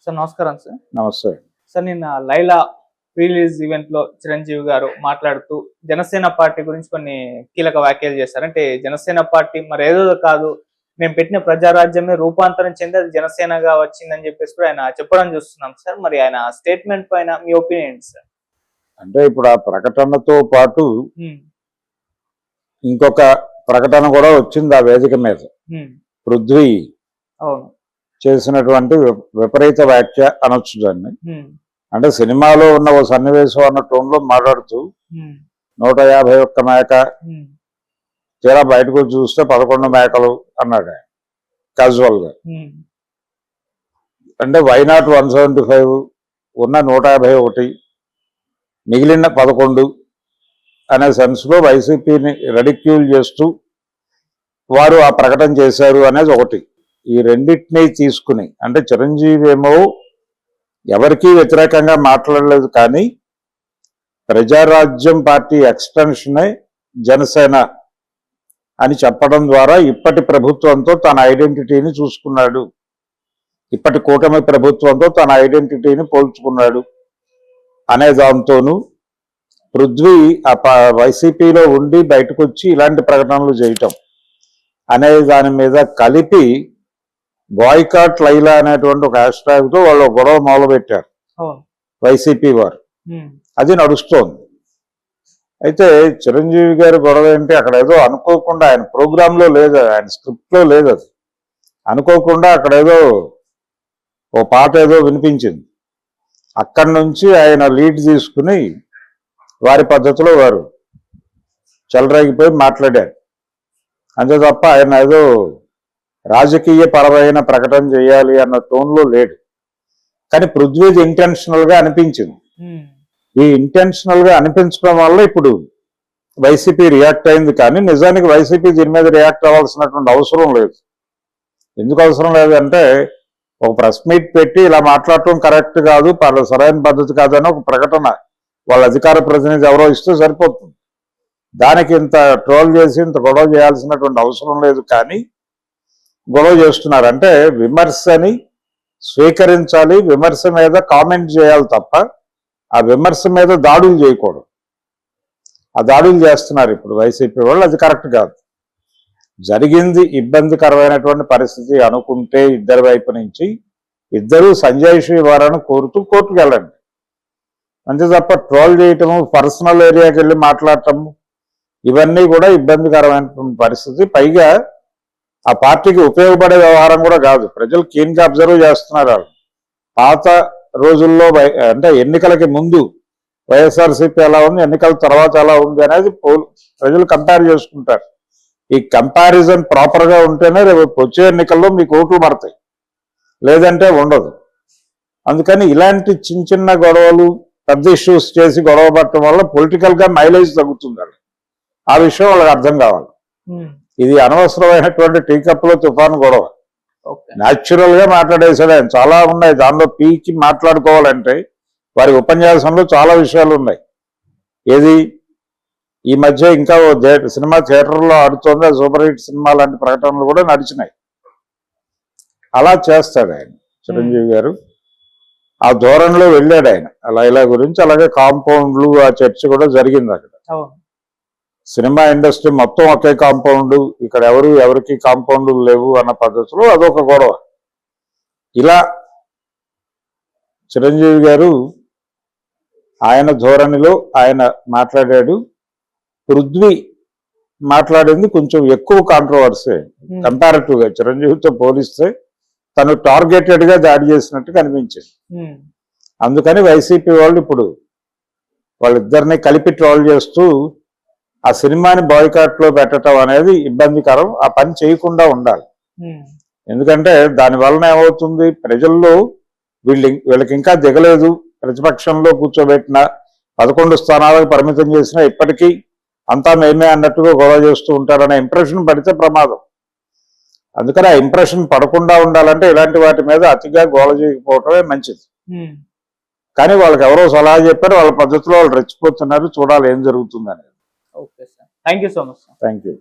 Sir నమస్కారం sir. నమస్తే. Sir నిన్న లైలా రిలీజ్ ఈవెంట్ లో చిరంజీవి గారు మాట్లాడుతూ జనసేన పార్టీ గురించి కొన్ని కీలక వ్యాఖ్యలు చేశారు. అంటే జనసేన పార్టీ మరి ఏదో కాదు, మేము పెట్టిన ప్రజారాజ్యమే రూపాంతరం చెంది అది జనసేనగా వచ్చిందని చెప్పేసి కూడా ఆయన చెప్పడం చూస్తున్నాం సార్. మరి ఆయన స్టేట్మెంట్ పైన మీ ఒపీనియన్ ఏంటి సార్? అంటే ఇప్పుడు ఆ ప్రకటనతో పాటు ఇంకొక ప్రకటన కూడా వచ్చింది ఆ వేదిక మీద. పృథ్వీ అవును చేసినటువంటి విపరీత వ్యాఖ్య అనొచ్చు దాన్ని. అంటే సినిమాలో ఉన్న ఓ సన్నివేశం అన్న టోన్ లో మాట్లాడుతూ 151 మేక తీరా బయటకు చూస్తే 11 మేకలు అన్నాడు క్యాజువల్ గా. అంటే వైనాట్ 175 ఉన్న 151 మిగిలిన 11 అనే సెన్స్ లో వైసీపీని రెడిక్యూల్ చేస్తూ వారు ఆ ప్రకటన చేశారు అనేది ఒకటి. ఈ రెండింటినీ తీసుకుని అంటే చిరంజీవి ఏమో ఎవరికీ వ్యతిరేకంగా మాట్లాడలేదు, కానీ ప్రజారాజ్యం పార్టీ ఎక్స్టెన్షనే జనసేన అని చెప్పడం ద్వారా ఇప్పటి ప్రభుత్వంతో తన ఐడెంటిటీని చూసుకున్నాడు, ఇప్పటి కూటమి ప్రభుత్వంతో తన ఐడెంటిటీని పోల్చుకున్నాడు అనే దాంతోనూ పృథ్వీ వైసీపీలో ఉండి బయటకు వచ్చి ఇలాంటి ప్రకటనలు చేయటం అనే దాని మీద కలిపి బాయ్కాట్ లైలా అనేటువంటి ఒక హ్యాష్ ట్యాగ్ తో వాళ్ళు గొడవ మొదలుపెట్టారు వైసీపీ వారు. అది నడుస్తోంది. అయితే చిరంజీవి గారి గొడవ ఏంటి, అక్కడ ఏదో అనుకోకుండా ఆయన ప్రోగ్రామ్ లో లేదు, ఆయన స్క్రిప్ట్ లో లేదు, అది అనుకోకుండా అక్కడ ఏదో ఓ పాట ఏదో వినిపించింది. అక్కడి నుంచి ఆయన లీడ్ తీసుకుని వారి పద్ధతిలో వారు చెలరేగిపోయి మాట్లాడారు. అంతే తప్ప ఆయన ఏదో రాజకీయ పరమైన ప్రకటన చేయాలి అన్న టోన్లో లేడు. కానీ పృథ్వీది ఇంటెన్షనల్ గా అనిపించింది. ఈ ఇంటెన్షనల్ గా అనిపించడం వల్ల ఇప్పుడు వైసీపీ రియాక్ట్ అయింది. కానీ నిజానికి వైసీపీ దీని మీద రియాక్ట్ అవ్వాల్సినటువంటి అవసరం లేదు. ఎందుకు అవసరం లేదంటే ఒక ప్రెస్ మీట్ పెట్టి ఇలా మాట్లాడటం కరెక్ట్ కాదు, సరైన పద్ధతి కాదని ఒక ప్రకటన వాళ్ళ అధికార ప్రతినిధి ఎవరో ఇస్తే సరిపోతుంది. దానికి ఇంత ట్రోల్ చేసి ఇంత గొడవ చేయాల్సినటువంటి అవసరం లేదు. కానీ గొడవ చేస్తున్నారు. అంటే విమర్శని స్వీకరించాలి, విమర్శ మీద కామెంట్ చేయాలి తప్ప ఆ విమర్శ మీద దాడులు చేయకూడదు. ఆ దాడులు చేస్తున్నారు ఇప్పుడు వైసీపీ వాళ్ళు, అది కరెక్ట్ కాదు. జరిగింది ఇబ్బందికరమైనటువంటి పరిస్థితి అనుకుంటే ఇద్దరి వైపు నుంచి ఇద్దరూ సంజయ్ శ్రీవారాన్ని కోరుతూ కోర్టుకు వెళ్ళండి. అంతే తప్ప ట్రోల్ చేయటము, పర్సనల్ ఏరియాకి వెళ్ళి మాట్లాడటము, ఇవన్నీ కూడా ఇబ్బందికరమైనటువంటి పరిస్థితి. పైగా ఆ పార్టీకి ఉపయోగపడే వ్యవహారం కూడా కాదు. ప్రజలు కీన్ గా అబ్జర్వ్ చేస్తున్నారు. వాళ్ళు పాత రోజుల్లో అంటే ఎన్నికలకి ముందు వైఎస్ఆర్సీపీ ఎలా ఉంది, ఎన్నికల తర్వాత ఎలా ఉంది అనేది ప్రజలు కంపేర్ చేసుకుంటారు. ఈ కంపారిజన్ ప్రాపర్ గా ఉంటేనే రేపు వచ్చే ఎన్నికల్లో మీకు ఓట్లు పడతాయి, లేదంటే ఉండదు. అందుకని ఇలాంటి చిన్న చిన్న గొడవలు, పెద్ద ఇష్యూస్ చేసి గొడవ పట్టడం వల్ల పొలిటికల్ గా మైలేజ్ తగ్గుతుంది. ఆ విషయం వాళ్ళకి అర్థం కావాలి. ఇది అనవసరమైనటువంటి టీకప్ లో తుఫాను గొడవ. న్యాచురల్ గా మాట్లాడేసాడు ఆయన. చాలా ఉన్నాయి దానిలో పీకి మాట్లాడుకోవాలంటే వారి ఉపన్యాసంలో చాలా విషయాలు ఉన్నాయి. ఏది ఈ మధ్య ఇంకా సినిమా థియేటర్లో ఆడుతోంది, సూపర్ హిట్ సినిమా లాంటి ప్రకటనలు కూడా నడిచినాయి. అలా చేస్తాడు ఆయన చిరంజీవి గారు. ఆ ధోరణిలో వెళ్ళాడు ఆయన లైలా గురించి. అలాగే కాంపౌండ్లు ఆ చర్చ కూడా జరిగింది అక్కడ. సినిమా ఇండస్ట్రీ మొత్తం ఒకే కాంపౌండ్, ఇక్కడ ఎవరికి కాంపౌండ్లు లేవు అన్న పద్ధతిలో అదొక గొడవ. ఇలా చిరంజీవి గారు ఆయన ధోరణిలో ఆయన మాట్లాడాడు. పృథ్వీ మాట్లాడింది కొంచెం ఎక్కువ కాంట్రవర్సీ కంపారిటివ్ గా. చిరంజీవితో పోలిస్తే తను టార్గెటెడ్ గా దాడి చేసినట్టు కనిపించింది. అందుకని వైసీపీ వాళ్ళు ఇప్పుడు వాళ్ళిద్దరిని కలిపి ట్రోల్ చేస్తూ ఆ సినిమాని బాయ్కాట్ లో పెట్టడం అనేది ఇబ్బందికరం. ఆ పని చేయకుండా ఉండాలి. ఎందుకంటే దాని వలన ఏమవుతుంది, ప్రజల్లో వీళ్ళకి ఇంకా దిగలేదు, ప్రతిపక్షంలో కూర్చోబెట్టిన 11 స్థానాలకు పరిమితం చేసినా ఇప్పటికీ అంతా మేమే అన్నట్టుగా గొడవ చేస్తూ ఉంటారనే ఇంప్రెషన్ పడితే ప్రమాదం. అందుకని ఆ ఇంప్రెషన్ పడకుండా ఉండాలంటే ఇలాంటి వాటి మీద అతిగా గోల చేయకపోవటమే మంచిది. కానీ వాళ్ళకి ఎవరో సలహా చెప్పారు, వాళ్ళ పద్ధతిలో వాళ్ళు రెచ్చిపోతున్నారు. చూడాలి ఏం జరుగుతుందని. Okay, sir. Thank you so much, sir. Thank you.